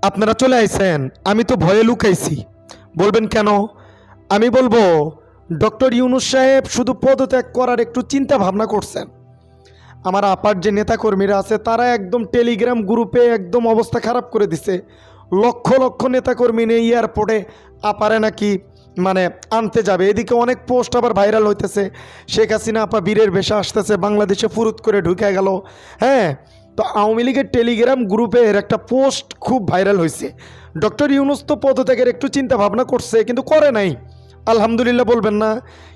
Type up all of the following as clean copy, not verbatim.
আপনারা চলে আইছেন, আমি তো ভয়ে লুকাইছি। বলবেন কেন? আমি বলবো ডক্টর ইউনূস সাহেব শুধু পদত্যাগ করার একটু চিন্তা ভাবনা করছেন। আমার আপার যে নেতাকর্মীরা আছে তারা একদম টেলিগ্রাম গ্রুপে একদম অবস্থা খারাপ করে দিছে। লক্ষ লক্ষ নেতাকর্মী নিয়ে এয়ারপোর্টে আপারে নাকি মানে আনতে যাবে। এদিকে অনেক পোস্ট আবার ভাইরাল হইতেছে, শেখ হাসিনা আপা বীরের বেশে আসতেছে, বাংলাদেশে ফুরুত করে ঢুকে গেল। হ্যাঁ, তো আওয়ামী লীগের টেলিগ্রাম গ্রুপের একটা পোস্ট খুব ভাইরাল হয়েছে। ডক্টর ইউনূস তো পদত্যাগের একটু চিন্তা ভাবনা করছে, কিন্তু করে নাই। আলহামদুলিল্লাহ বলবেন না?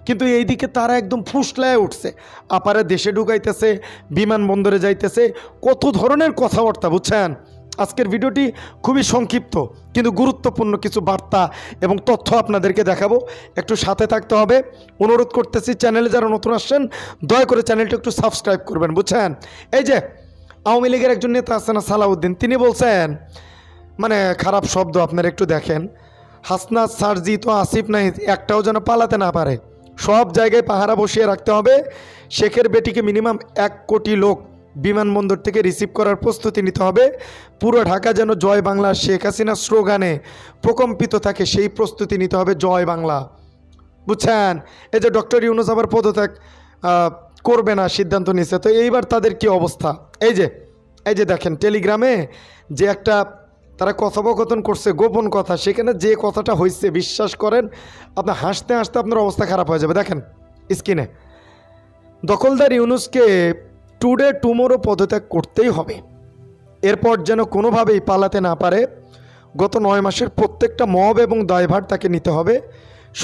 কিন্তু এইদিকে তারা একদম ফুসলায় উঠছে, আপারে দেশে ঢুকাইতেছে, বিমানবন্দরে যাইতেছে, কত ধরনের কথাবার্তা, বুঝছেন? আজকের ভিডিওটি খুবই সংক্ষিপ্ত কিন্তু গুরুত্বপূর্ণ কিছু বার্তা এবং তথ্য আপনাদেরকে দেখাবো। একটু সাথে থাকতে হবে। অনুরোধ করতেছি, চ্যানেলে যারা নতুন আসছেন দয়া করে চ্যানেলটা একটু সাবস্ক্রাইব করবেন, বুঝছেন? এই যে আওয়ামী লীগের একজন নেতা আছেন না, সালাউদ্দিন, তিনি বলছেন, মানে খারাপ শব্দ আপনারা একটু দেখেন, হাসনাত সারজিৎ ও আসিফ নাহিদ একটাও যেন পালাতে না পারে, সব জায়গায় পাহারা বসিয়ে রাখতে হবে। শেখের বেটিকে মিনিমাম 1 কোটি লোক বিমানবন্দর থেকে রিসিভ করার প্রস্তুতি নিতে হবে। পুরো ঢাকা যেন জয় বাংলা শেখ হাসিনা স্লোগানে প্রকম্পিত থাকে, সেই প্রস্তুতি নিতে হবে। জয় বাংলা, বুঝছেন? এই যে ডক্টর ইউনূস আবার পদত্যাগ করবে না সিদ্ধান্ত নিচ্ছে, তো এইবার তাদের কি অবস্থা? এই যে দেখেন টেলিগ্রামে যে একটা তারা কথোপকথন করছে, গোপন কথা, সেখানে যে কথাটা হয়েছে বিশ্বাস করেন আপনার হাসতে হাসতে আপনার অবস্থা খারাপ হয়ে যাবে। দেখেন স্ক্রিনে, দখলদার ইউনূসকে টুডে টুমোরো পদত্যাগ করতেই হবে, এরপর যেন কোনোভাবেই পালাতে না পারে। গত 9 মাসের প্রত্যেকটা মব এবং দায়ভার তাকে নিতে হবে।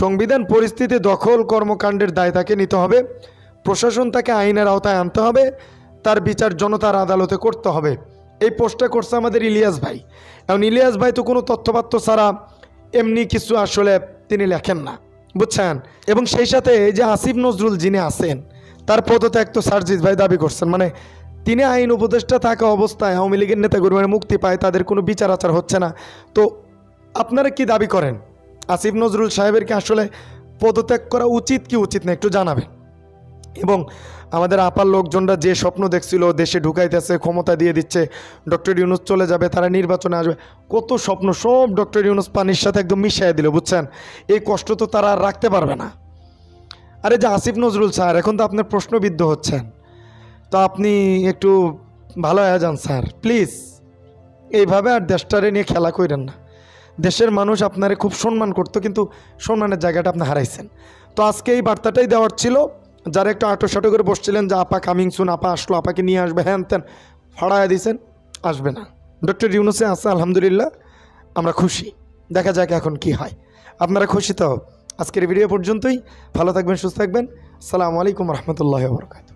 সংবিধান পরিস্থিতি দখল কর্মকাণ্ডের দায় তাকে নিতে হবে। প্রশাসন তাকে আইনের আওতায় আনতে হবে, তার বিচার জনতার আদালতে করতে হবে। এই পোস্টটা করছে আমাদের ইলিয়াস ভাই। এখন ইলিয়াস ভাই তো কোনো তথ্যপাত্র ছাড়া এমনি কিছু আসলে তিনি লেখেন না, বুঝছেন? এবং সেই সাথে এই যে আসিফ নজরুল যিনি আছেন, তার পদত্যাগ তো সারজিৎ ভাই দাবি করছেন। মানে তিনি আইন উপদেষ্টা থাকা অবস্থায় আওয়ামী লীগের নেতাকর্মীরা মুক্তি পায়, তাদের কোনো বিচার আচার হচ্ছে না। তো আপনারা কি দাবি করেন? আসিফ নজরুল সাহেবের কি আসলে পদত্যাগ করা উচিত কি উচিত না একটু জানাবেন। এবং আমাদের আপার লোকজনরা যে স্বপ্ন দেখছিল, দেশে ঢুকাইতেছে, ক্ষমতা দিয়ে দিচ্ছে, ডক্টর ইউনূস চলে যাবে, তারা নির্বাচনে আসবে, কত স্বপ্ন সব ডক্টর ইউনূস পানির সাথে একদম মিশিয়ে দিল, বুঝছেন? এই কষ্ট তো তারা আর রাখতে পারবে না। আরে যে আসিফ নজরুল স্যার, এখন তো আপনার প্রশ্নবিদ্ধ হচ্ছেন, তো আপনি একটু ভালো হয়ে যান স্যার, প্লিজ। এইভাবে আর দেশটারে নিয়ে খেলা করেন না। দেশের মানুষ আপনারে খুব সম্মান করতো, কিন্তু সম্মানের জায়গাটা আপনি হারাইছেন। তো আজকে এই বার্তাটাই দেওয়ার ছিল। যারা একটু আটোসাটো করে বসছিলেন যে আপা কামিং সুন, আপা আসলো, আপাকে নিয়ে আসবে, হ্যান ত্যান, ফাড়াইয়া দিয়েছেন, আসবে না। ডক্টর ইউনূসে আছে, আলহামদুলিল্লাহ আমরা খুশি। দেখা যাক এখন কি হয়। আপনারা খুশি তো? আজকের ভিডিও পর্যন্তই। ভালো থাকবেন, সুস্থ থাকবেন। আসসালামু আলাইকুম রহমতুল্লাহি ওয়া বারাকাতুহু।